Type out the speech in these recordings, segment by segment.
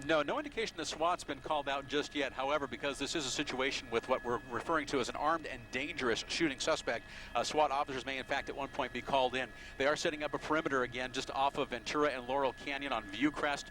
No indication that SWAT's been called out just yet. However, because this is a situation with what we're referring to as an armed and dangerous shooting suspect, SWAT officers may in fact at one point be called in. They are setting up a perimeter again just off of Ventura and Laurel Canyon on Viewcrest.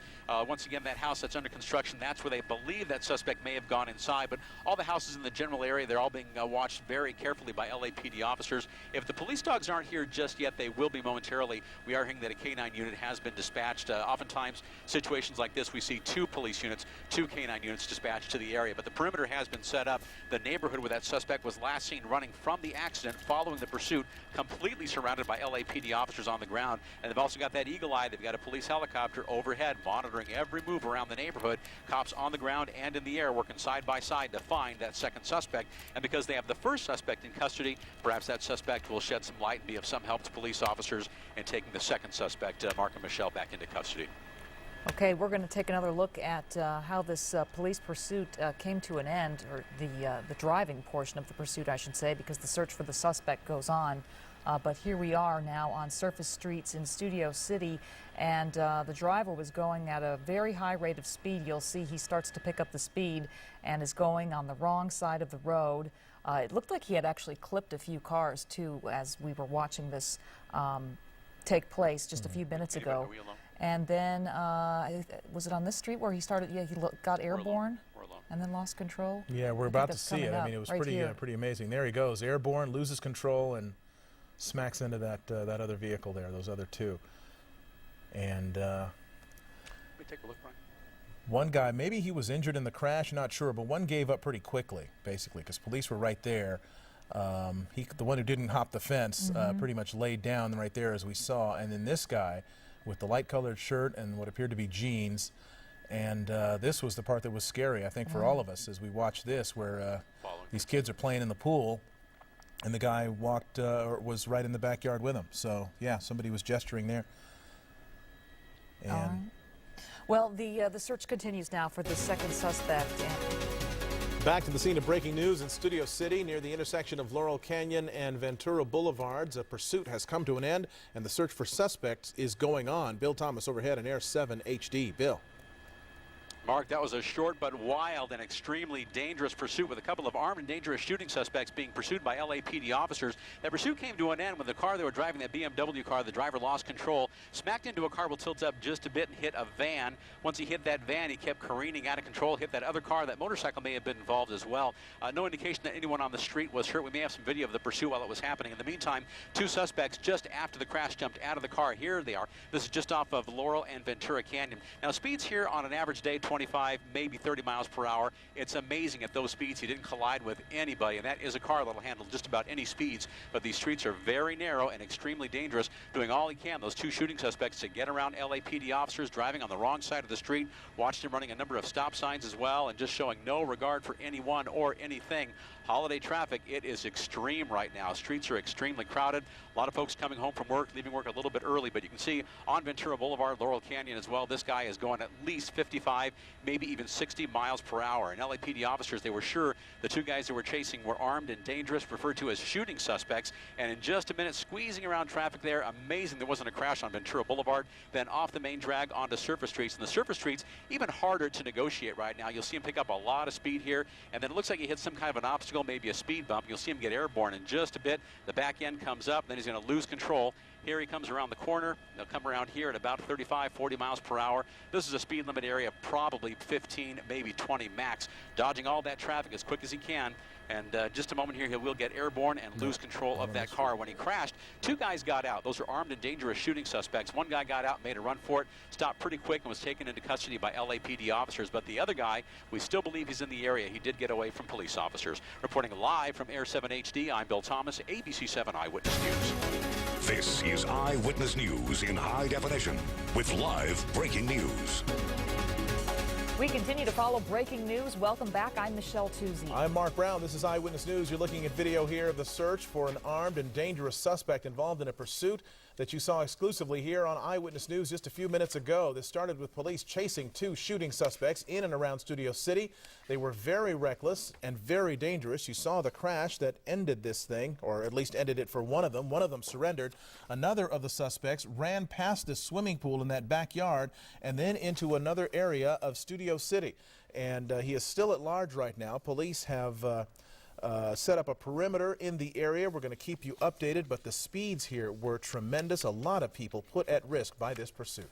Once again, that house that's under construction, that's where they believe that suspect may have gone inside. But all the houses in the general area, they're all being watched very carefully by LAPD officers. If the police dogs aren't here just yet, they will be momentarily. We are hearing that a K-9 unit has been dispatched. Oftentimes, situations like this, we see two police units, two K-9 units dispatched to the area. But the perimeter has been set up. The neighborhood where that suspect was last seen running from the accident following the pursuit, completely surrounded by LAPD officers on the ground. And they've also got that eagle eye. They've got a police helicopter overhead monitoring every move around the neighborhood. Cops on the ground and in the air working side by side to find that second suspect. And because they have the first suspect in custody, perhaps that suspect will shed some light and be of some help to police officers in taking the second suspect, Mark and Michelle, back into custody. Okay, we're going to take another look at how this police pursuit came to an end, or the driving portion of the pursuit, I should say, because the search for the suspect goes on. But here we are now on surface streets in Studio City, and the driver was going at a very high rate of speed. You'll see he starts to pick up the speed and is going on the wrong side of the road. It looked like he had actually clipped a few cars, too, as we were watching this take place just a few minutes ago. And then, was it on this street where he started, he got airborne and then lost control? Yeah, we're about to see it. I mean, it was right pretty amazing. There he goes, airborne, loses control, and smacks into that other vehicle there, those other two. And Let me take a look, Brian. One guy, maybe he was injured in the crash, not sure, but one gave up pretty quickly, basically, because police were right there. The one who didn't hop the fence pretty much laid down right there, as we saw. And then this guy with the light-colored shirt and what appeared to be jeans. And this was the part that was scary, I think, for all of us as we watched this, where these kids are playing in the pool, and the guy was right in the backyard with them. So, yeah, somebody was gesturing there. And well, the search continues now for the second suspect. back to the scene of breaking news in Studio City near the intersection of Laurel Canyon and Ventura Boulevards. A pursuit has come to an end, and the search for suspects is going on. Bill Thomas overhead on Air 7 HD. Bill. Mark, that was a short but wild and extremely dangerous pursuit with a couple of armed and dangerous shooting suspects being pursued by LAPD officers. That pursuit came to an end when the car they were driving, that BMW car, the driver lost control, smacked into a car, will tilt up just a bit and hit a van. Once he hit that van, he kept careening out of control, hit that other car. That motorcycle may have been involved as well. No indication that anyone on the street was hurt. We may have some video of the pursuit while it was happening. In the meantime, two suspects just after the crash jumped out of the car. Here they are. This is just off of Laurel and Ventura Canyon. Now, speeds here on an average day, 25, maybe 30 miles per hour. It's amazing at those speeds he didn't collide with anybody, and that is a car that'll handle just about any speeds. But these streets are very narrow and extremely dangerous. Doing all he can, those two shooting suspects, to get around LAPD officers driving on the wrong side of the street. Watched him running a number of stop signs as well, and just showing no regard for anyone or anything. Holiday traffic, it is extreme right now. Streets are extremely crowded. A lot of folks coming home from work, leaving work a little bit early, but you can see on Ventura Boulevard, Laurel Canyon as well, this guy is going at least 55, maybe even 60 miles per hour. And LAPD officers, they were sure the two guys they were chasing were armed and dangerous, referred to as shooting suspects. And in just a minute, squeezing around traffic there, amazing there wasn't a crash on Ventura Boulevard, then off the main drag onto surface streets. And the surface streets, even harder to negotiate right now. You'll see him pick up a lot of speed here, and then it looks like he hit some kind of an obstacle, maybe a speed bump. You'll see him get airborne in just a bit. The back end comes up, then he's going to lose control. Here he comes around the corner. They'll come around here at about 35, 40 miles per hour. This is a speed limit area of probably 15, maybe 20 max. Dodging all that traffic as quick as he can. And just a moment here, he will get airborne and lose control of that car. When he crashed, two guys got out. Those are armed and dangerous shooting suspects. One guy got out, made a run for it, stopped pretty quick, and was taken into custody by LAPD officers. But the other guy, we still believe he's in the area. He did get away from police officers. Reporting live from Air 7 HD, I'm Bill Thomas, ABC 7 Eyewitness News. This is Eyewitness News in high definition with live breaking news. We continue to follow breaking news. Welcome back. I'm Michelle Tuzzi. I'm Mark Brown. This is Eyewitness News. You're looking at video here of the search for an armed and dangerous suspect involved in a pursuit. that you saw exclusively here on Eyewitness News just a few minutes ago. This started with police chasing two shooting suspects in and around Studio City. They were very reckless and very dangerous. You saw the crash that ended this thing, or at least ended it for one of them. One of them surrendered. Another of the suspects ran past this swimming pool in that backyard and then into another area of Studio City. And he is still at large right now. Police have set up a perimeter in the area. We're going to keep you updated, but the speeds here were tremendous. A lot of people put at risk by this pursuit.